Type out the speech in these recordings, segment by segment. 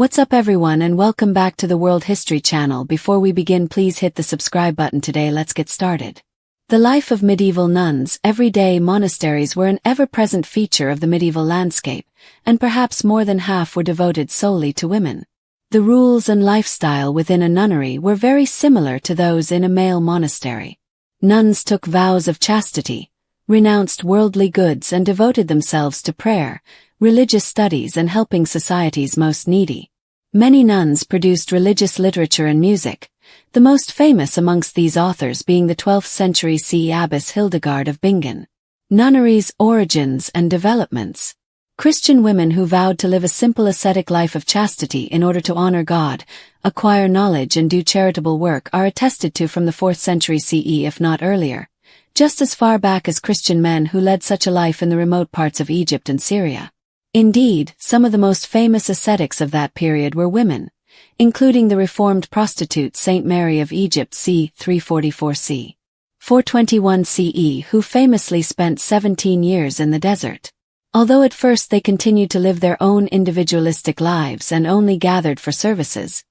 What's up everyone and welcome back to the World History Channel. Before we begin, please hit the subscribe button today. Let's get started. The life of medieval nuns. Everyday monasteries were an ever-present feature of the medieval landscape, and perhaps more than half were devoted solely to women. The rules and lifestyle within a nunnery were very similar to those in a male monastery. Nuns took vows of chastity, renounced worldly goods and devoted themselves to prayer, religious studies and helping society's most needy. Many nuns produced religious literature and music, the most famous amongst these authors being the 12th century CE Abbess Hildegard of Bingen. Nunneries, origins and developments. Christian women who vowed to live a simple ascetic life of chastity in order to honor God, acquire knowledge and do charitable work are attested to from the 4th century CE if not earlier, just as far back as Christian men who led such a life in the remote parts of Egypt and Syria. Indeed, some of the most famous ascetics of that period were women, including the reformed prostitute Saint Mary of Egypt c. 344 c. 421 CE, who famously spent 17 years in the desert. Although at first they continued to live their own individualistic lives and only gathered for services,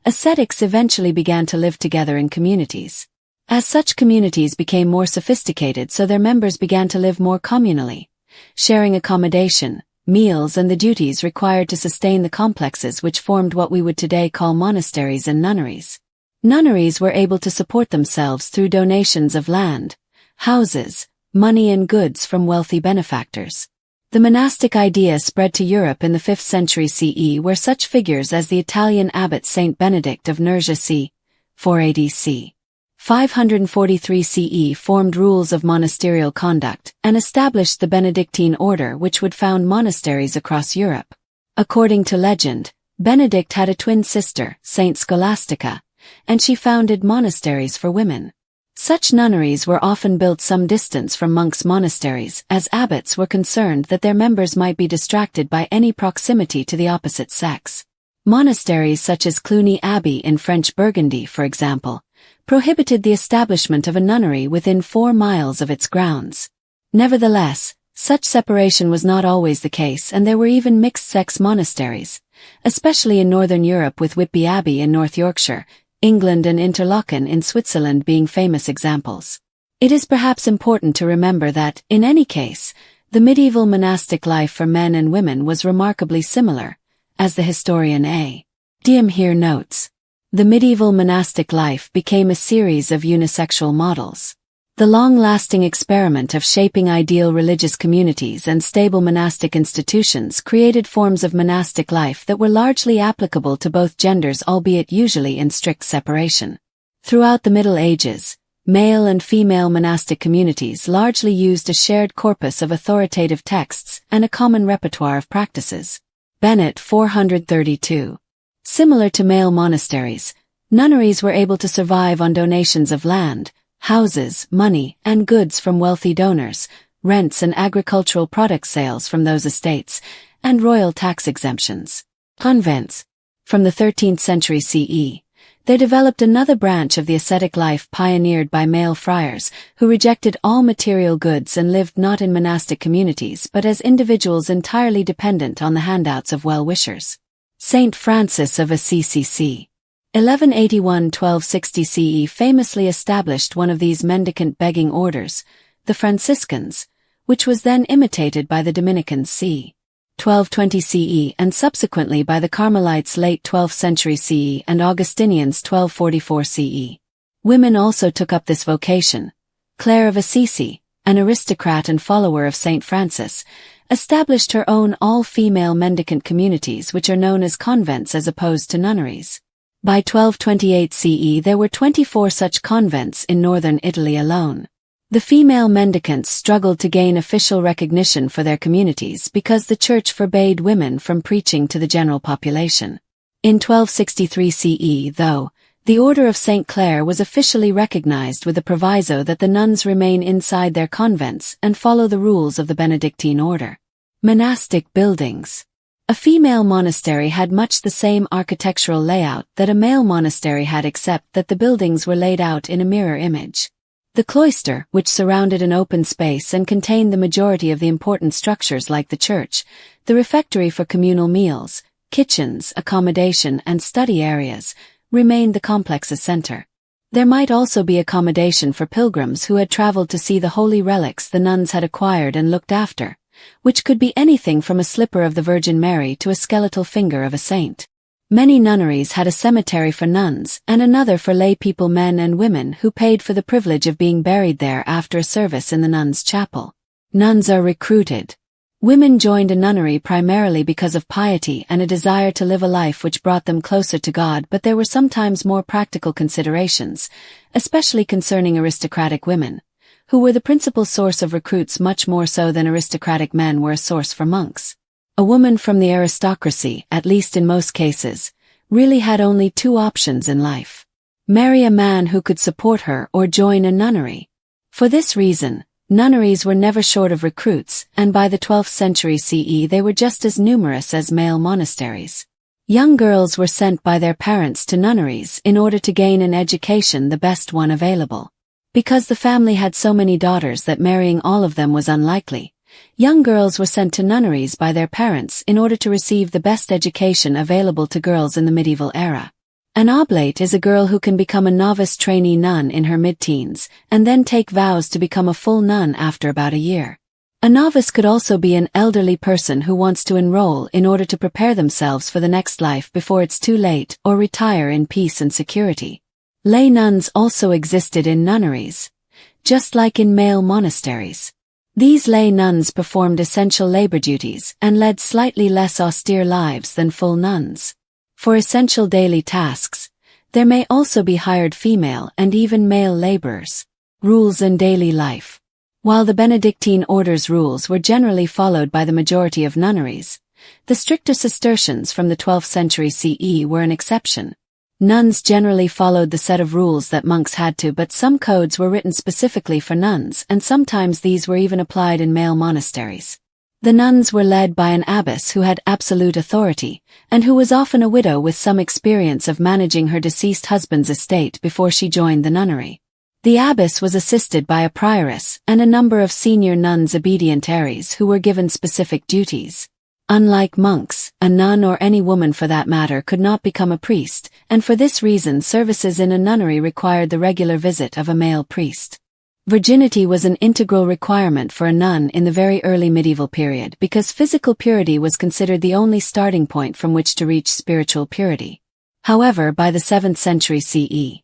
ascetics eventually began to live together in communities. As such communities became more sophisticated, so their members began to live more communally, sharing accommodation, meals and the duties required to sustain the complexes which formed what we would today call monasteries and nunneries. Nunneries were able to support themselves through donations of land, houses, money and goods from wealthy benefactors. The monastic idea spread to Europe in the 5th century CE, where such figures as the Italian abbot Saint Benedict of Nursia c. 480 c. 543 CE formed rules of monasterial conduct and established the Benedictine order which would found monasteries across Europe. According to legend, Benedict had a twin sister, Saint Scholastica, and she founded monasteries for women. Such nunneries were often built some distance from monks' monasteries, as abbots were concerned that their members might be distracted by any proximity to the opposite sex. Monasteries such as Cluny Abbey in French Burgundy, for example, prohibited the establishment of a nunnery within 4 miles of its grounds. Nevertheless, such separation was not always the case, and there were even mixed-sex monasteries, especially in northern Europe, with Whitby Abbey in North Yorkshire, England and Interlaken in Switzerland being famous examples. It is perhaps important to remember that, in any case, the medieval monastic life for men and women was remarkably similar, as the historian A. Diem here notes. The medieval monastic life became a series of unisexual models. The long-lasting experiment of shaping ideal religious communities and stable monastic institutions created forms of monastic life that were largely applicable to both genders, albeit usually in strict separation. Throughout the Middle Ages, male and female monastic communities largely used a shared corpus of authoritative texts and a common repertoire of practices. Bennett 432. Similar to male monasteries, nunneries were able to survive on donations of land, houses, money, and goods from wealthy donors, rents and agricultural product sales from those estates, and royal tax exemptions. Convents. From the 13th century CE, there developed another branch of the ascetic life pioneered by male friars, who rejected all material goods and lived not in monastic communities but as individuals entirely dependent on the handouts of well-wishers. Saint Francis of Assisi c. 1181–1260 CE famously established one of these mendicant begging orders, the Franciscans, which was then imitated by the Dominicans c. 1220 CE and subsequently by the Carmelites late 12th century CE and Augustinians 1244 CE. Women also took up this vocation. Clare of Assisi, an aristocrat and follower of Saint Francis, established her own all-female mendicant communities which are known as convents as opposed to nunneries. By 1228 CE there were 24 such convents in northern Italy alone. The female mendicants struggled to gain official recognition for their communities because the church forbade women from preaching to the general population. In 1263 CE, though, the Order of St. Clare was officially recognized with the proviso that the nuns remain inside their convents and follow the rules of the Benedictine order. Monastic buildings. A female monastery had much the same architectural layout that a male monastery had, except that the buildings were laid out in a mirror image. The cloister, which surrounded an open space and contained the majority of the important structures like the church, the refectory for communal meals, kitchens, accommodation, and study areas, remained the complex's center. There might also be accommodation for pilgrims who had traveled to see the holy relics the nuns had acquired and looked after, which could be anything from a slipper of the Virgin Mary to a skeletal finger of a saint. Many nunneries had a cemetery for nuns and another for lay people, men and women who paid for the privilege of being buried there after a service in the nuns' chapel. Nuns are recruited. Women joined a nunnery primarily because of piety and a desire to live a life which brought them closer to God, but there were sometimes more practical considerations, especially concerning aristocratic women, who were the principal source of recruits much more so than aristocratic men were a source for monks. A woman from the aristocracy, at least in most cases, really had only two options in life: marry a man who could support her or join a nunnery. For this reason, nunneries were never short of recruits, and by the 12th century CE they were just as numerous as male monasteries. Young girls were sent by their parents to nunneries in order to gain an education, the best one available. Because the family had so many daughters that marrying all of them was unlikely, young girls were sent to nunneries by their parents in order to receive the best education available to girls in the medieval era. An oblate is a girl who can become a novice trainee nun in her mid-teens, and then take vows to become a full nun after about a year. A novice could also be an elderly person who wants to enroll in order to prepare themselves for the next life before it's too late, or retire in peace and security. Lay nuns also existed in nunneries, just like in male monasteries. These lay nuns performed essential labor duties and led slightly less austere lives than full nuns. For essential daily tasks, there may also be hired female and even male laborers. Rules in daily life. While the Benedictine order's rules were generally followed by the majority of nunneries, the stricter Cistercians from the 12th century CE were an exception. Nuns generally followed the set of rules that monks had to, but some codes were written specifically for nuns, and sometimes these were even applied in male monasteries. The nuns were led by an abbess who had absolute authority, and who was often a widow with some experience of managing her deceased husband's estate before she joined the nunnery. The abbess was assisted by a prioress and a number of senior nuns obedientaries who were given specific duties. Unlike monks, a nun, or any woman for that matter, could not become a priest, and for this reason services in a nunnery required the regular visit of a male priest. Virginity was an integral requirement for a nun in the very early medieval period because physical purity was considered the only starting point from which to reach spiritual purity. However, by the 7th century CE,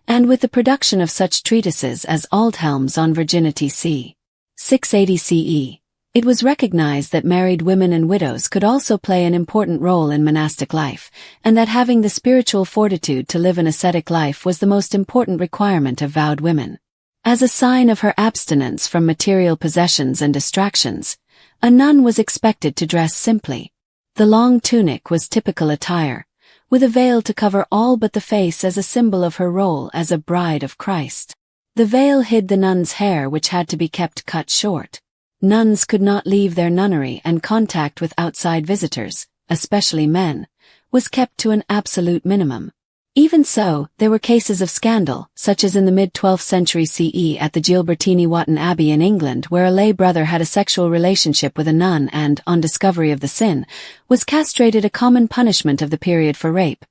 and with the production of such treatises as Aldhelm's on Virginity c. 680 CE, it was recognized that married women and widows could also play an important role in monastic life, and that having the spiritual fortitude to live an ascetic life was the most important requirement of vowed women. As a sign of her abstinence from material possessions and distractions, a nun was expected to dress simply. The long tunic was typical attire, with a veil to cover all but the face as a symbol of her role as a bride of Christ. The veil hid the nun's hair, which had to be kept cut short. Nuns could not leave their nunnery, and contact with outside visitors, especially men, was kept to an absolute minimum. Even so, there were cases of scandal, such as in the mid-12th century CE at the Gilbertini Wotton Abbey in England, where a lay brother had a sexual relationship with a nun and, on discovery of the sin, was castrated, a common punishment of the period for rape,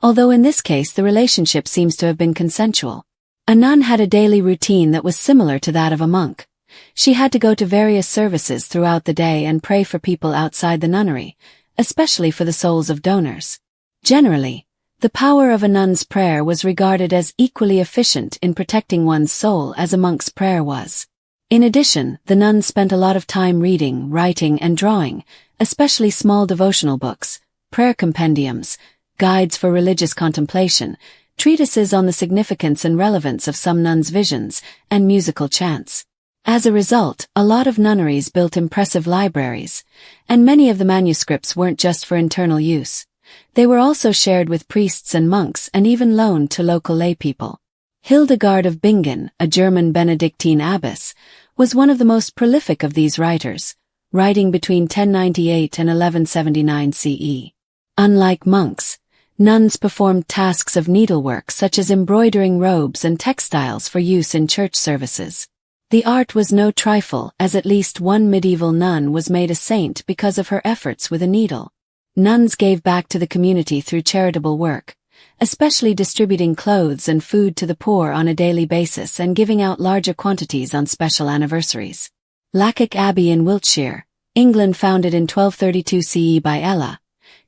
although in this case the relationship seems to have been consensual. A nun had a daily routine that was similar to that of a monk. She had to go to various services throughout the day and pray for people outside the nunnery, especially for the souls of donors. Generally, the power of a nun's prayer was regarded as equally efficient in protecting one's soul as a monk's prayer was. In addition, the nuns spent a lot of time reading, writing, and drawing, especially small devotional books, prayer compendiums, guides for religious contemplation, treatises on the significance and relevance of some nuns' visions, and musical chants. As a result, a lot of nunneries built impressive libraries, and many of the manuscripts weren't just for internal use. They were also shared with priests and monks and even loaned to local laypeople. Hildegard of Bingen, a German Benedictine abbess, was one of the most prolific of these writers, writing between 1098 and 1179 CE. Unlike monks, nuns performed tasks of needlework such as embroidering robes and textiles for use in church services. The art was no trifle, as at least one medieval nun was made a saint because of her efforts with a needle. Nuns gave back to the community through charitable work, especially distributing clothes and food to the poor on a daily basis and giving out larger quantities on special anniversaries. Lacock Abbey in Wiltshire, England, founded in 1232 CE by Ella,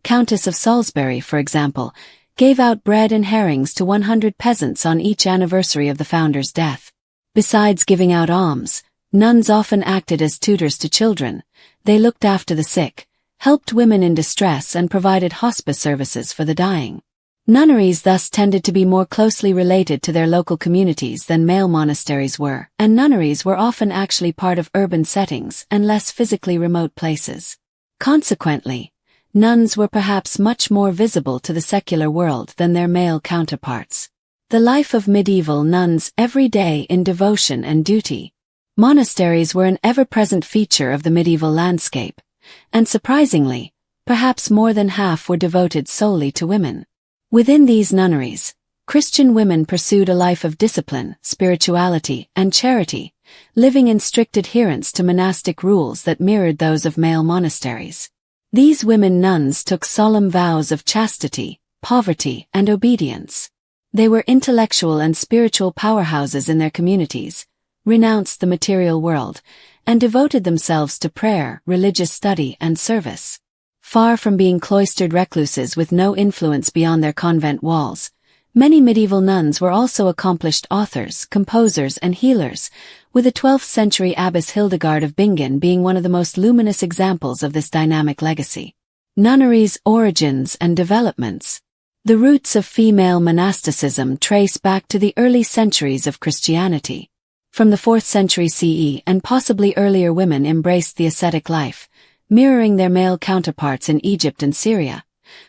Countess of Salisbury, for example, gave out bread and herrings to 100 peasants on each anniversary of the founder's death. Besides giving out alms, nuns often acted as tutors to children. They looked after the sick, helped women in distress, and provided hospice services for the dying. Nunneries thus tended to be more closely related to their local communities than male monasteries were, and nunneries were often actually part of urban settings and less physically remote places. Consequently, nuns were perhaps much more visible to the secular world than their male counterparts. The life of medieval nuns every day in devotion and duty. Monasteries were an ever-present feature of the medieval landscape, and surprisingly, perhaps more than half were devoted solely to women. Within these nunneries, Christian women pursued a life of discipline, spirituality, and charity, living in strict adherence to monastic rules that mirrored those of male monasteries. These women nuns took solemn vows of chastity, poverty, and obedience. They were intellectual and spiritual powerhouses in their communities, renounced the material world, and devoted themselves to prayer, religious study, and service. Far from being cloistered recluses with no influence beyond their convent walls, many medieval nuns were also accomplished authors, composers, and healers, with the 12th century abbess Hildegard of Bingen being one of the most luminous examples of this dynamic legacy. Nunneries' origins and developments. The roots of female monasticism trace back to the early centuries of Christianity. From the 4th century CE and possibly earlier, women embraced the ascetic life, mirroring their male counterparts in Egypt and Syria,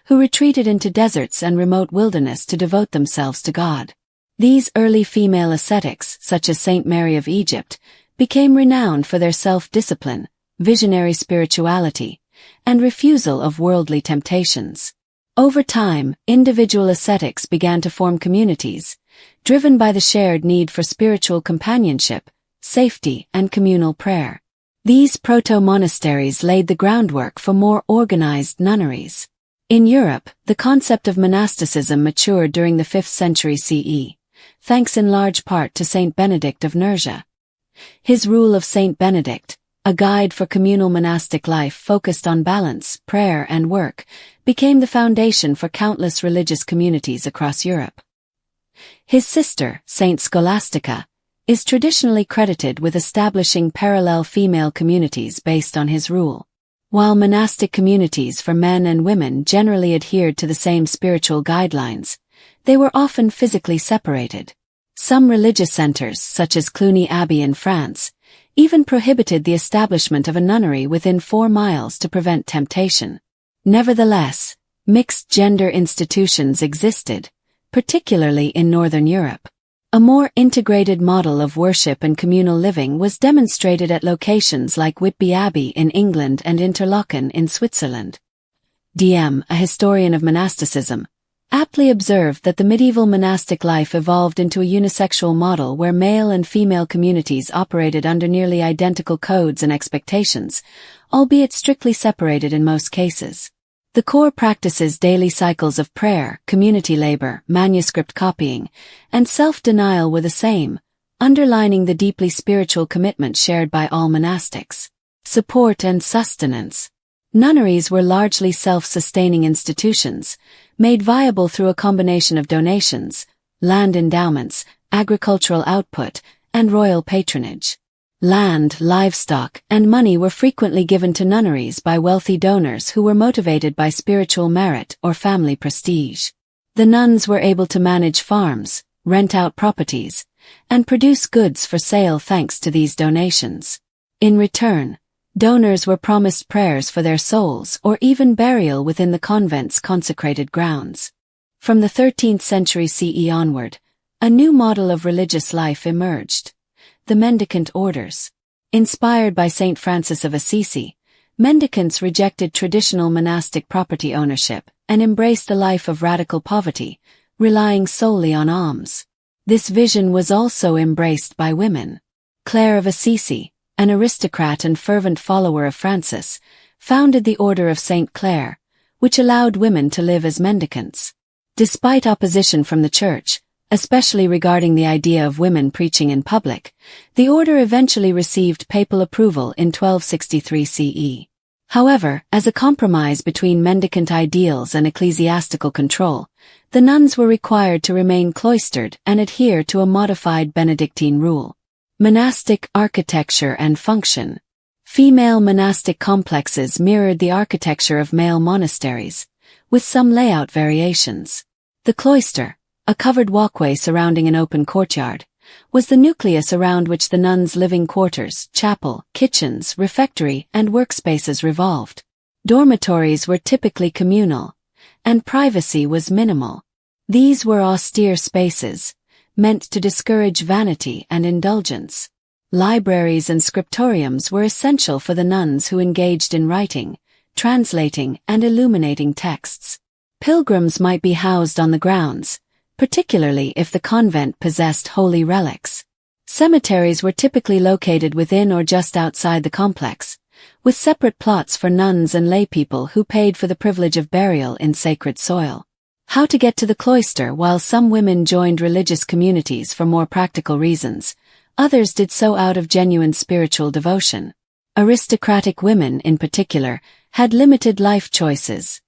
who retreated into deserts and remote wilderness to devote themselves to God. These early female ascetics, such as Saint Mary of Egypt, became renowned for their self-discipline, visionary spirituality, and refusal of worldly temptations. Over time, individual ascetics began to form communities, driven by the shared need for spiritual companionship, safety, and communal prayer. These proto-monasteries laid the groundwork for more organized nunneries. In Europe, the concept of monasticism matured during the 5th century CE, thanks in large part to Saint Benedict of Nursia. His Rule of Saint Benedict, a guide for communal monastic life focused on balance, prayer, and work, became the foundation for countless religious communities across Europe. His sister, Saint Scholastica, is traditionally credited with establishing parallel female communities based on his rule. While monastic communities for men and women generally adhered to the same spiritual guidelines, they were often physically separated. Some religious centers, such as Cluny Abbey in France, even prohibited the establishment of a nunnery within 4 miles to prevent temptation. Nevertheless, mixed-gender institutions existed, particularly in Northern Europe. A more integrated model of worship and communal living was demonstrated at locations like Whitby Abbey in England and Interlaken in Switzerland. DM, a historian of monasticism, aptly observed that the medieval monastic life evolved into a unisexual model where male and female communities operated under nearly identical codes and expectations, albeit strictly separated in most cases. The core practices, daily cycles of prayer, community labor, manuscript copying, and self-denial were the same, underlining the deeply spiritual commitment shared by all monastics. Support and sustenance. Nunneries were largely self-sustaining institutions, made viable through a combination of donations, land endowments, agricultural output, and royal patronage. Land, livestock, and money were frequently given to nunneries by wealthy donors who were motivated by spiritual merit or family prestige. The nuns were able to manage farms, rent out properties, and produce goods for sale thanks to these donations. In return, donors were promised prayers for their souls or even burial within the convent's consecrated grounds. From the 13th century CE onward, a new model of religious life emerged. The mendicant orders. Inspired by Saint Francis of Assisi, mendicants rejected traditional monastic property ownership and embraced a life of radical poverty, relying solely on alms. This vision was also embraced by women. Clare of Assisi, an aristocrat and fervent follower of Francis, founded the Order of Saint Clare, which allowed women to live as mendicants. Despite opposition from the church, especially regarding the idea of women preaching in public, the order eventually received papal approval in 1263 CE. However, as a compromise between mendicant ideals and ecclesiastical control, the nuns were required to remain cloistered and adhere to a modified Benedictine rule. Monastic architecture and function. Female monastic complexes mirrored the architecture of male monasteries, with some layout variations. The cloister, a covered walkway surrounding an open courtyard, was the nucleus around which the nuns' living quarters, chapel, kitchens, refectory, and workspaces revolved. Dormitories were typically communal, and privacy was minimal. These were austere spaces, meant to discourage vanity and indulgence. Libraries and scriptoriums were essential for the nuns who engaged in writing, translating, and illuminating texts. Pilgrims might be housed on the grounds, particularly if the convent possessed holy relics. Cemeteries were typically located within or just outside the complex, with separate plots for nuns and laypeople who paid for the privilege of burial in sacred soil. How to get to the cloister. While some women joined religious communities for more practical reasons, others did so out of genuine spiritual devotion. Aristocratic women, in particular, had limited life choices: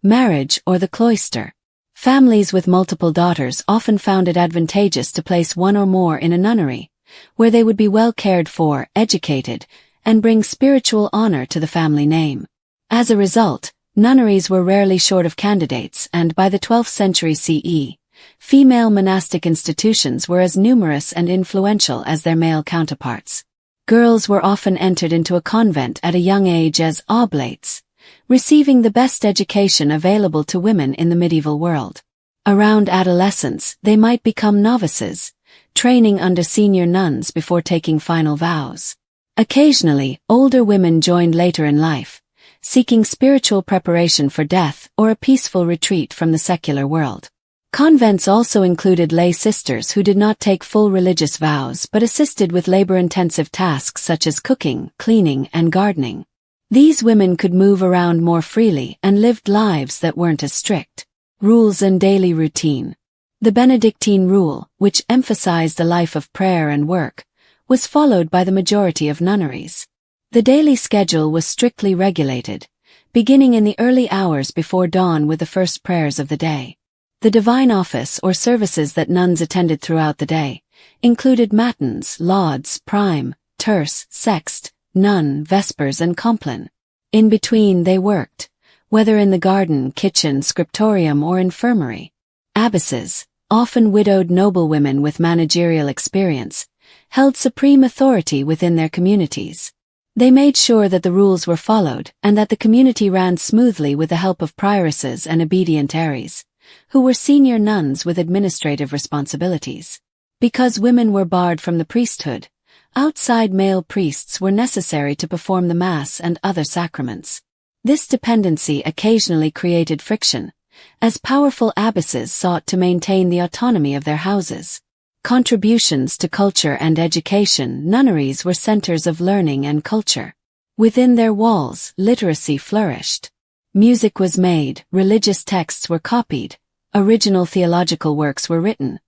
marriage or the cloister. Families with multiple daughters often found it advantageous to place one or more in a nunnery, where they would be well cared for, educated, and bring spiritual honor to the family name. As a result, nunneries were rarely short of candidates, and by the 12th century CE, female monastic institutions were as numerous and influential as their male counterparts. Girls were often entered into a convent at a young age as oblates, receiving the best education available to women in the medieval world. Around adolescence, they might become novices, training under senior nuns before taking final vows. Occasionally, older women joined later in life, seeking spiritual preparation for death or a peaceful retreat from the secular world. Convents also included lay sisters who did not take full religious vows but assisted with labor-intensive tasks such as cooking, cleaning, and gardening. These women could move around more freely and lived lives that weren't as strict. Rules and daily routine. The Benedictine rule, which emphasized a life of prayer and work, was followed by the majority of nunneries. The daily schedule was strictly regulated, beginning in the early hours before dawn with the first prayers of the day. The divine office or services that nuns attended throughout the day included matins, lauds, prime, terce, sext, nun, vespers, and compline. In between they worked, whether in the garden, kitchen, scriptorium, or infirmary. Abbesses, often widowed noblewomen with managerial experience, held supreme authority within their communities. They made sure that the rules were followed and that the community ran smoothly with the help of prioresses and obedient aries, who were senior nuns with administrative responsibilities. Because women were barred from the priesthood, outside male priests were necessary to perform the Mass and other sacraments. This dependency occasionally created friction, as powerful abbesses sought to maintain the autonomy of their houses. Contributions to culture and education. Nunneries were centers of learning and culture. Within their walls, literacy flourished. Music was made, religious texts were copied, original theological works were written,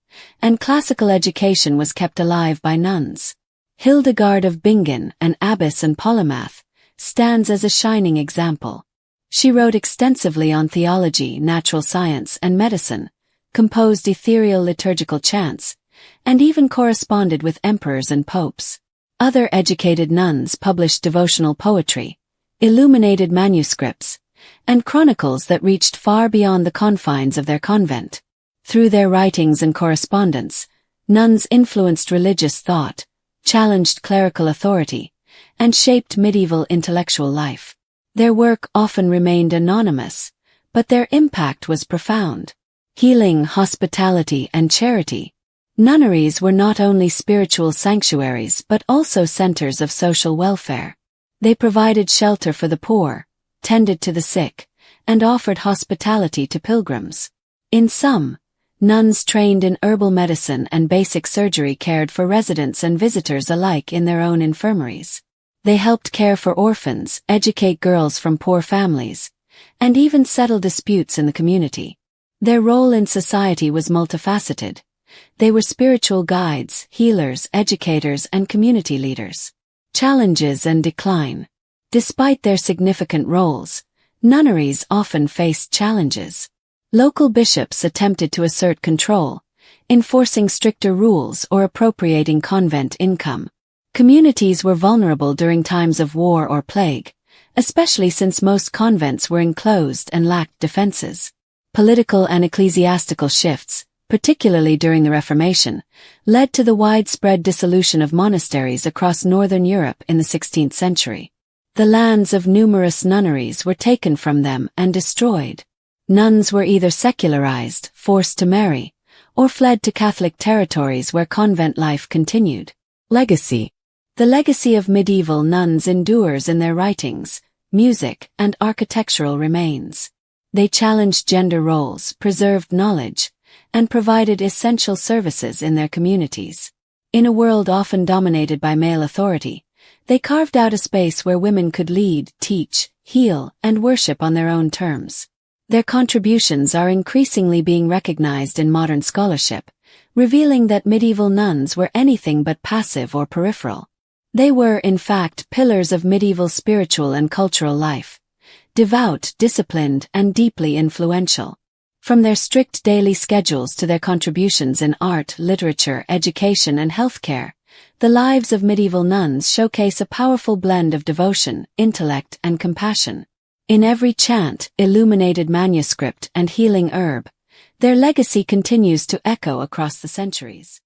and classical education was kept alive by nuns. Hildegard of Bingen, an abbess and polymath, stands as a shining example. She wrote extensively on theology, natural science, and medicine, composed ethereal liturgical chants, and even corresponded with emperors and popes. Other educated nuns published devotional poetry, illuminated manuscripts, and chronicles that reached far beyond the confines of their convent. Through their writings and correspondence, nuns influenced religious thought, challenged clerical authority, and shaped medieval intellectual life. Their work often remained anonymous, but their impact was profound. Healing, hospitality, and charity. Nunneries were not only spiritual sanctuaries but also centers of social welfare. They provided shelter for the poor, tended to the sick, and offered hospitality to pilgrims. In sum, nuns trained in herbal medicine and basic surgery cared for residents and visitors alike in their own infirmaries. They helped care for orphans, educate girls from poor families, and even settle disputes in the community. Their role in society was multifaceted. They were spiritual guides, healers, educators, and community leaders. Challenges and decline. Despite their significant roles, nunneries often faced challenges. Local bishops attempted to assert control, enforcing stricter rules or appropriating convent income. Communities were vulnerable during times of war or plague, especially since most convents were enclosed and lacked defenses. Political and ecclesiastical shifts, particularly during the Reformation, led to the widespread dissolution of monasteries across northern Europe in the 16th century. The lands of numerous nunneries were taken from them and destroyed. Nuns were either secularized, forced to marry, or fled to Catholic territories where convent life continued. Legacy. The legacy of medieval nuns endures in their writings, music, and architectural remains. They challenged gender roles, preserved knowledge, and provided essential services in their communities. In a world often dominated by male authority, they carved out a space where women could lead, teach, heal, and worship on their own terms. Their contributions are increasingly being recognized in modern scholarship, revealing that medieval nuns were anything but passive or peripheral. They were, in fact, pillars of medieval spiritual and cultural life, devout, disciplined, and deeply influential. From their strict daily schedules to their contributions in art, literature, education, and healthcare, the lives of medieval nuns showcase a powerful blend of devotion, intellect, and compassion. In every chant, illuminated manuscript, and healing herb, their legacy continues to echo across the centuries.